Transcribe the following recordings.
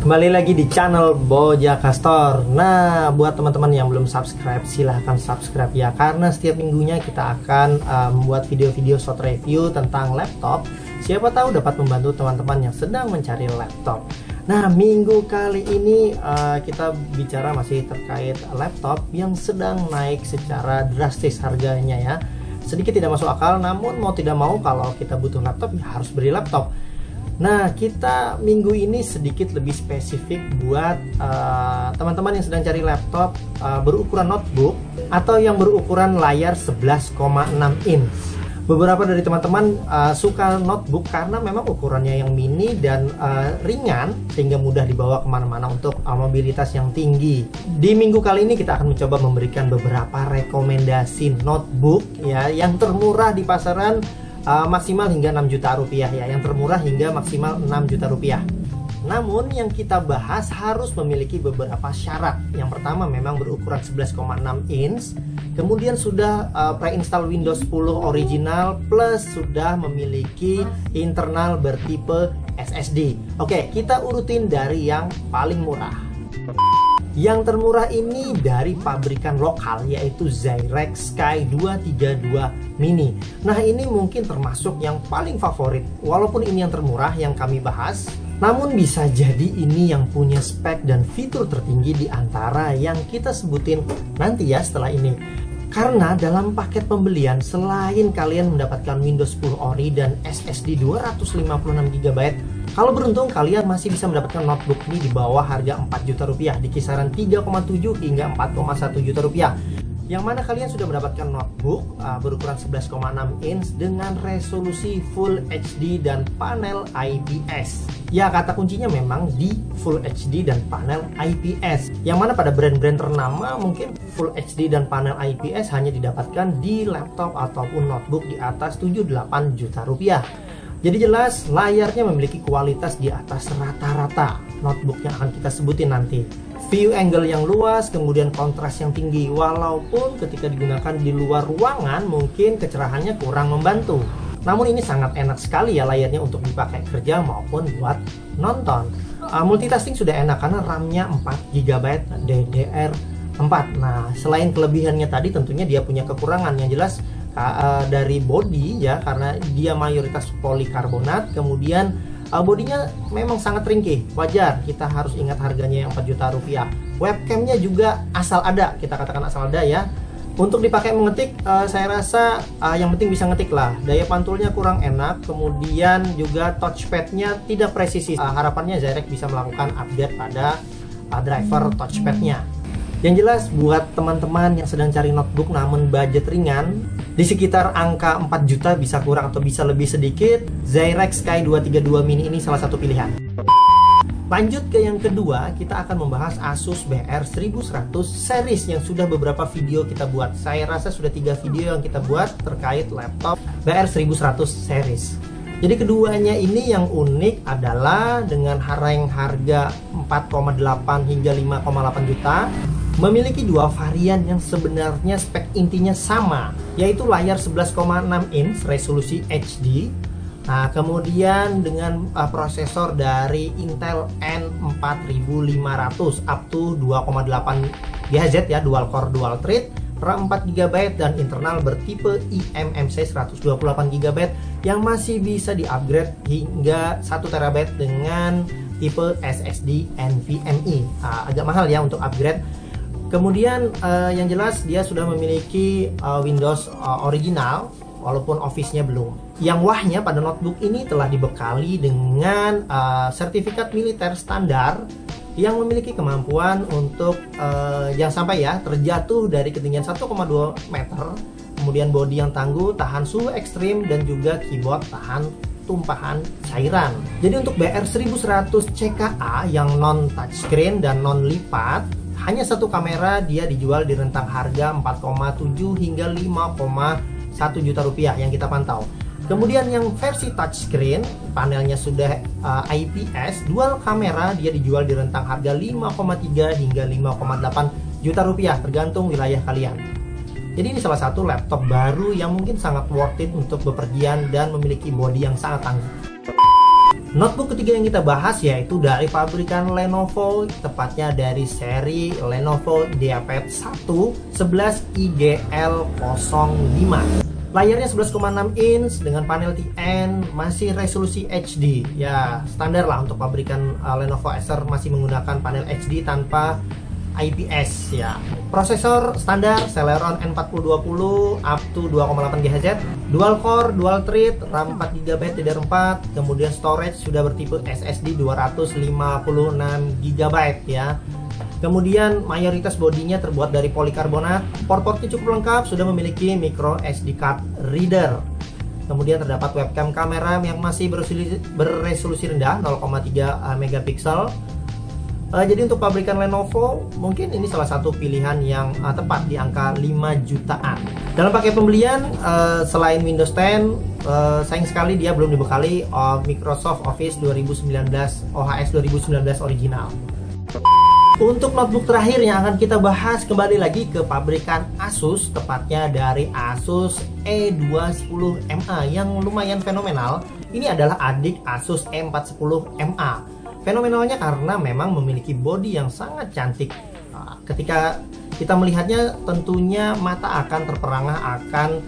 Kembali lagi di channel Bojaka Store. Nah, buat teman-teman yang belum subscribe, silahkan subscribe ya, karena setiap minggunya kita akan membuat video-video short review tentang laptop. Siapa tahu dapat membantu teman-teman yang sedang mencari laptop. Nah, minggu kali ini kita bicara masih terkait laptop yang sedang naik secara drastis harganya ya. Sedikit tidak masuk akal, namun mau tidak mau kalau kita butuh laptop ya harus beli laptop. Nah, kita minggu ini sedikit lebih spesifik buat teman-teman yang sedang cari laptop berukuran notebook atau yang berukuran layar 11,6 inch. Beberapa dari teman-teman suka notebook karena memang ukurannya yang mini dan ringan sehingga mudah dibawa kemana-mana untuk mobilitas yang tinggi. Di minggu kali ini kita akan mencoba memberikan beberapa rekomendasi notebook ya yang termurah di pasaran. Maksimal hingga 6 juta rupiah ya, yang termurah hingga maksimal 6 juta rupiah. Namun yang kita bahas harus memiliki beberapa syarat. Yang pertama memang berukuran 11,6 inch, kemudian sudah pre-install Windows 10 original plus sudah memiliki internal bertipe SSD. Oke, kita urutin dari yang paling murah. Yang termurah ini dari pabrikan lokal yaitu Zyrex Sky 232 Mini. Nah, ini mungkin termasuk yang paling favorit. Walaupun ini yang termurah yang kami bahas, namun bisa jadi ini yang punya spek dan fitur tertinggi di antara yang kita sebutin nanti ya setelah ini. Karena dalam paket pembelian selain kalian mendapatkan Windows 10 Ori dan SSD 256GB, kalau beruntung kalian masih bisa mendapatkan notebook ini di bawah harga 4 juta rupiah, di kisaran 3,7 hingga 4,1 juta rupiah. Yang mana kalian sudah mendapatkan notebook berukuran 11,6 inch dengan resolusi Full HD dan panel IPS. Ya, kata kuncinya memang di Full HD dan panel IPS. Yang mana pada brand-brand ternama mungkin Full HD dan panel IPS hanya didapatkan di laptop ataupun notebook di atas 7-8 juta rupiah. Jadi jelas layarnya memiliki kualitas di atas rata-rata notebook yang akan kita sebutin nanti. View angle yang luas, kemudian kontras yang tinggi. Walaupun ketika digunakan di luar ruangan mungkin kecerahannya kurang membantu. Namun ini sangat enak sekali ya layarnya untuk dipakai kerja maupun buat nonton. Multitasking sudah enak karena RAM-nya 4GB DDR4. Nah, selain kelebihannya tadi tentunya dia punya kekurangan yang jelas dari body ya, karena dia mayoritas polikarbonat, kemudian bodinya memang sangat ringkih. Wajar, kita harus ingat harganya yang 4 juta rupiah. Webcamnya juga asal ada, kita katakan asal ada ya. Untuk dipakai mengetik, saya rasa yang penting bisa ngetik lah. Daya pantulnya kurang enak, kemudian juga touchpadnya tidak presisi. Harapannya Zyrex bisa melakukan update pada driver touchpadnya. Yang jelas buat teman-teman yang sedang cari notebook namun budget ringan, di sekitar angka 4 juta bisa kurang atau bisa lebih sedikit, Zyrex Sky 232 Mini ini salah satu pilihan. Lanjut ke yang kedua, kita akan membahas Asus BR1100 series yang sudah beberapa video kita buat. Saya rasa sudah 3 video yang kita buat terkait laptop BR1100 series. Jadi keduanya ini yang unik adalah dengan harga 4,8 hingga 5,8 juta, memiliki dua varian yang sebenarnya spek intinya sama, yaitu layar 11,6 inch resolusi HD. Nah, kemudian dengan prosesor dari Intel N4500 up to 2,8 GHz ya, dual core dual thread, RAM 4GB dan internal bertipe eMMC 128GB yang masih bisa di-upgrade hingga 1TB dengan tipe SSD NVMe. Agak mahal ya untuk upgrade. Kemudian yang jelas dia sudah memiliki Windows original walaupun Office-nya belum. Yang wahnya pada notebook ini telah dibekali dengan sertifikat militer standar yang memiliki kemampuan untuk jangan sampai ya terjatuh dari ketinggian 1,2 meter, kemudian bodi yang tangguh, tahan suhu ekstrim, dan juga keyboard tahan tumpahan cairan. Jadi untuk BR1100 CKA yang non touchscreen dan non lipat, hanya satu kamera, dia dijual di rentang harga 4,7 hingga 5,1 juta rupiah yang kita pantau. Kemudian yang versi touchscreen, panelnya sudah IPS, dual kamera, dia dijual di rentang harga 5,3 hingga 5,8 juta rupiah tergantung wilayah kalian. Jadi ini salah satu laptop baru yang mungkin sangat worth it untuk bepergian dan memiliki bodi yang sangat tangguh. Notebook ketiga yang kita bahas yaitu dari pabrikan Lenovo, tepatnya dari seri Lenovo IdeaPad 1 11IGL05. Layarnya 11,6 inch dengan panel TN, masih resolusi HD. Ya, standar lah untuk pabrikan Lenovo Acer, masih menggunakan panel HD tanpa IPS ya. Prosesor standar Celeron N4020 up to 2,8 GHz, dual core, dual thread, RAM 4GB DDR4, kemudian storage sudah bertipe SSD 256 GB ya. Kemudian mayoritas bodinya terbuat dari polikarbonat. Port-portnya cukup lengkap, sudah memiliki micro SD card reader. Kemudian terdapat webcam kamera yang masih berresolusi rendah 0,3 megapiksel. Jadi untuk pabrikan Lenovo mungkin ini salah satu pilihan yang tepat di angka 5 jutaan. Dalam paket pembelian selain Windows 10, sayang sekali dia belum dibekali Microsoft Office 2019 OHS 2019 original. Untuk notebook terakhir yang akan kita bahas, kembali lagi ke pabrikan Asus, tepatnya dari Asus E210MA yang lumayan fenomenal. Ini adalah adik Asus E410MA. Fenomenalnya karena memang memiliki bodi yang sangat cantik. Ketika kita melihatnya, tentunya mata akan terperangah akan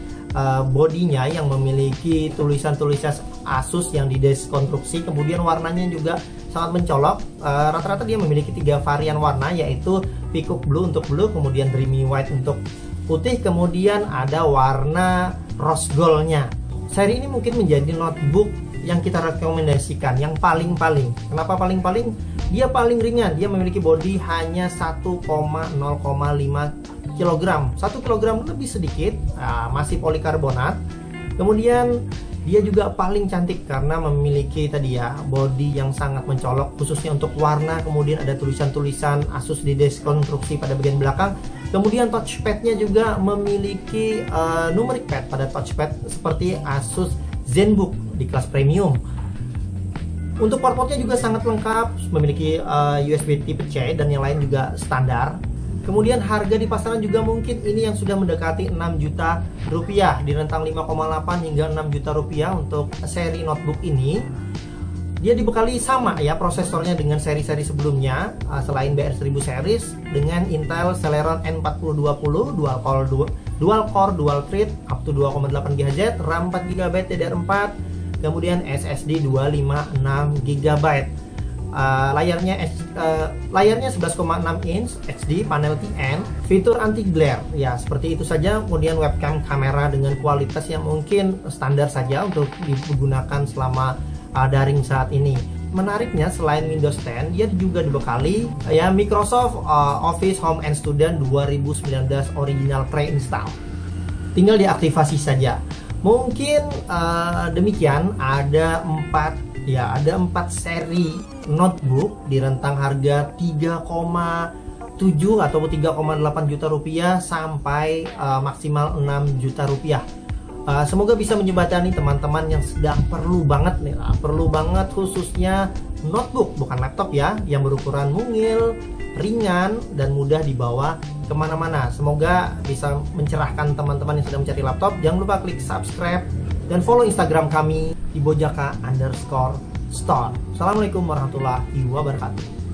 bodinya yang memiliki tulisan-tulisan Asus yang dideskonstruksi. Kemudian warnanya juga sangat mencolok. Rata-rata dia memiliki 3 varian warna, yaitu peacock blue untuk blue, kemudian dreamy white untuk putih, kemudian ada warna rose goldnya. Seri ini mungkin menjadi notebook yang kita rekomendasikan, yang paling-paling. Kenapa paling-paling? Dia paling ringan, dia memiliki bodi hanya 1,05 kg, 1 kg lebih sedikit, masih polikarbonat. Kemudian dia juga paling cantik karena memiliki tadi ya, bodi yang sangat mencolok khususnya untuk warna. Kemudian ada tulisan-tulisan Asus dideskonstruksi pada bagian belakang. Kemudian touchpadnya juga memiliki numeric pad pada touchpad seperti Asus ZenBook di kelas premium. Untuk port-portnya juga sangat lengkap, memiliki USB tipe C dan yang lain juga standar. Kemudian harga di pasaran juga mungkin ini yang sudah mendekati 6 juta rupiah, di rentang 5,8 hingga 6 juta rupiah untuk seri notebook ini. Dia dibekali sama ya prosesornya dengan seri-seri sebelumnya, selain BR1000 series dengan Intel Celeron N4020 dual core dual thread up to 2,8 GHz, RAM 4GB DDR4, kemudian SSD 256 GB. Layarnya 11,6 inch HD, panel TN, fitur anti glare ya, seperti itu saja. Kemudian webcam kamera dengan kualitas yang mungkin standar saja untuk digunakan selama daring saat ini. Menariknya, selain Windows 10, dia juga dibekali ya Microsoft Office Home and Student 2019 original pre-install. Tinggal diaktifasi saja. Mungkin demikian, ada 4 seri notebook di rentang harga 3,7 atau 3,8 juta rupiah sampai maksimal 6 juta rupiah. Semoga bisa menjembatani teman-teman yang sedang perlu banget nih, perlu banget khususnya notebook, bukan laptop ya, yang berukuran mungil, ringan, dan mudah dibawa kemana-mana. Semoga bisa mencerahkan teman-teman yang sedang mencari laptop. Jangan lupa klik subscribe dan follow Instagram kami di bojaka_store. Assalamualaikum warahmatullahi wabarakatuh.